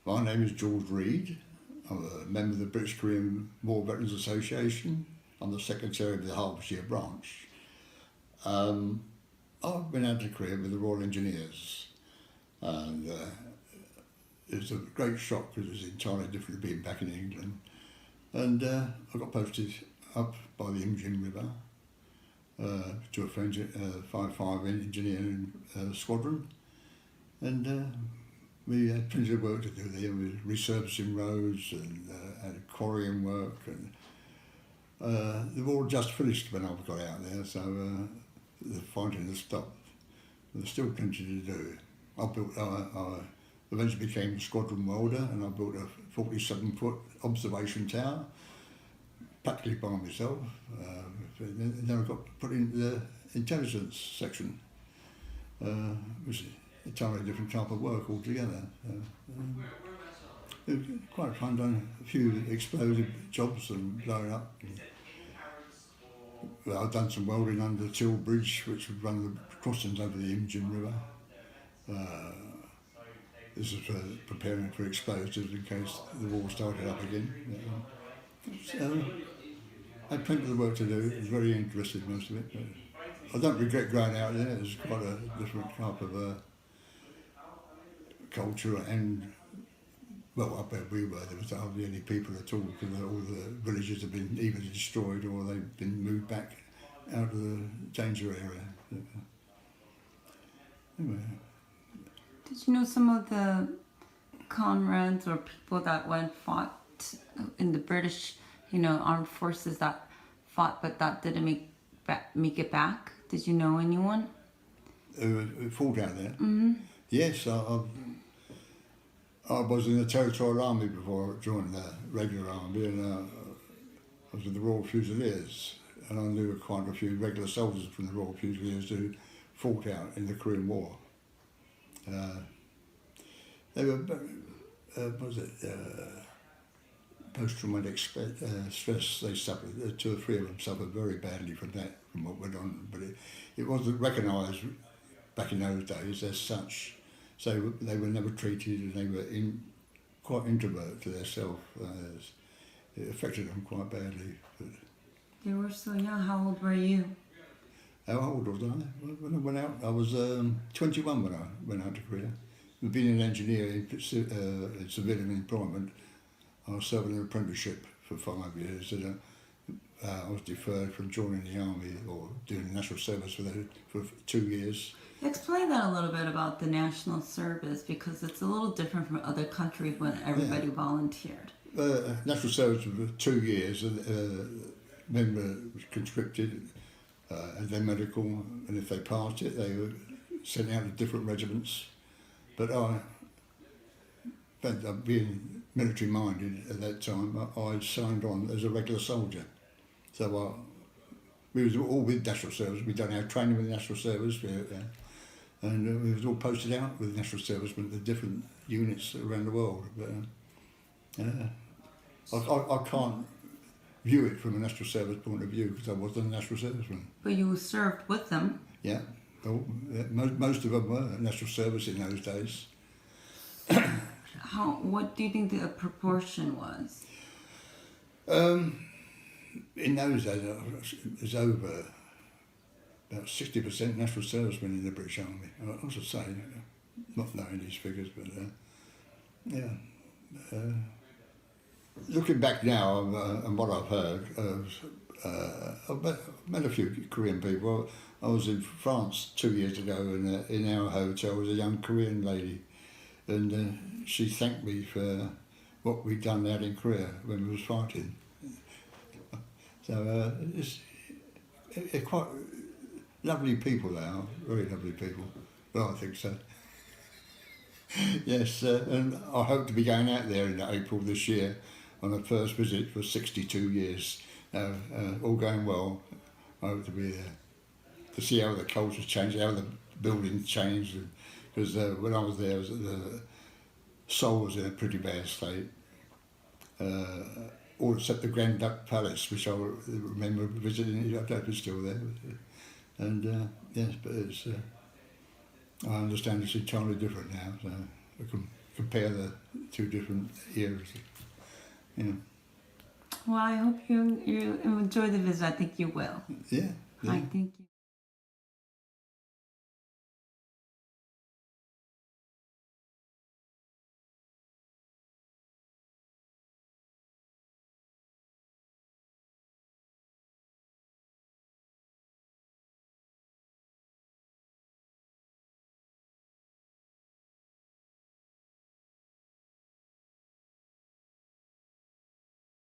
My name is George Reed. I'm a member of the British Korean War Veterans Association. I'm the secretary of the Hertfordshire branch. I've been out to Korea with the Royal Engineers, and it was a great shock because it was entirely different to being back in England. And I got posted up by the Imjin River to a French 5-5 engineering squadron, and we had plenty of work to do there. We were resurfacing roads and had quarrying work, and the war just finished when I got out there, so the fighting had stopped. But there's still plenty to do. I eventually became a squadron welder, and I built a 47-foot observation tower, practically by myself. Then I got put into the intelligence section, which is a entirely different type of work altogether. It was quite fun, done a few explosive jobs and blowing up. Well, I've done some welding under the Till Bridge, which would run the crossings over the Imjin River. This is for preparing for explosives in case the war started up again. So, I had plenty of work to do. It was very interesting, most of it. But I don't regret going out there. It was quite a different type of culture, and well, up where we were, there was hardly any people at all because all the villages had been either destroyed or they'd been moved back out of the danger area. Anyway. Did you know some of the comrades or people that fought in the British, armed forces that fought but that didn't make it back? Did you know anyone? Who fought out there? Mm-hmm. Yes, I was in the Territorial Army before I joined the regular army, and I was with the Royal Fusiliers, and I knew quite a few regular soldiers from the Royal Fusiliers who fought out in the Korean War. They were, post-traumatic stress they suffered. 2 or 3 of them suffered very badly from that, from what went on, but it wasn't recognised back in those days as such. So they were never treated, and they were quite introvert to themselves. It affected them quite badly. But they were so young. How old were you? How old was I? When I went out, I was 21 when I went out to Korea. Being an engineer in civilian employment, I was serving an apprenticeship for 5 years, and I was deferred from joining the army or doing national service for 2 years. Explain that a little bit about the national service, because it's a little different from other countries when everybody volunteered. National service for 2 years, member was conscripted, and then medical, and if they passed it, they were sent out to different regiments. But being military minded at that time, I signed on as a regular soldier. So we was all with national service. We'd done our training with the national service, and we was all posted out with national service with the different units around the world. But I can't view it from a national service point of view because I wasn't a national serviceman. But you served with them. Yeah. Well, most of them were national service in those days. What do you think the proportion was? In those days, it was over about 60% national servicemen in the British Army. I should say, not knowing these figures, but yeah. Looking back now and what I've heard, I've met a few Korean people. I was in France 2 years ago, and in our hotel was a young Korean lady, and she thanked me for what we'd done out in Korea when we was fighting. So it's quite lovely people they are, very lovely people. Well, I think so. Yes, and I hope to be going out there in April this year on a first visit for 62 years. All going well, I hope to be there to see how the culture's changed, how the buildings changed. Because when I was there, the Seoul was in a pretty bad state. All except the Grand Duck Palace, which I remember visiting. I don't know if it's still there. And yes, but it's. I understand it's entirely different now. So I can compare the two different eras. You know. Well, I hope you enjoy the visit. I think you will. Yeah. I think you.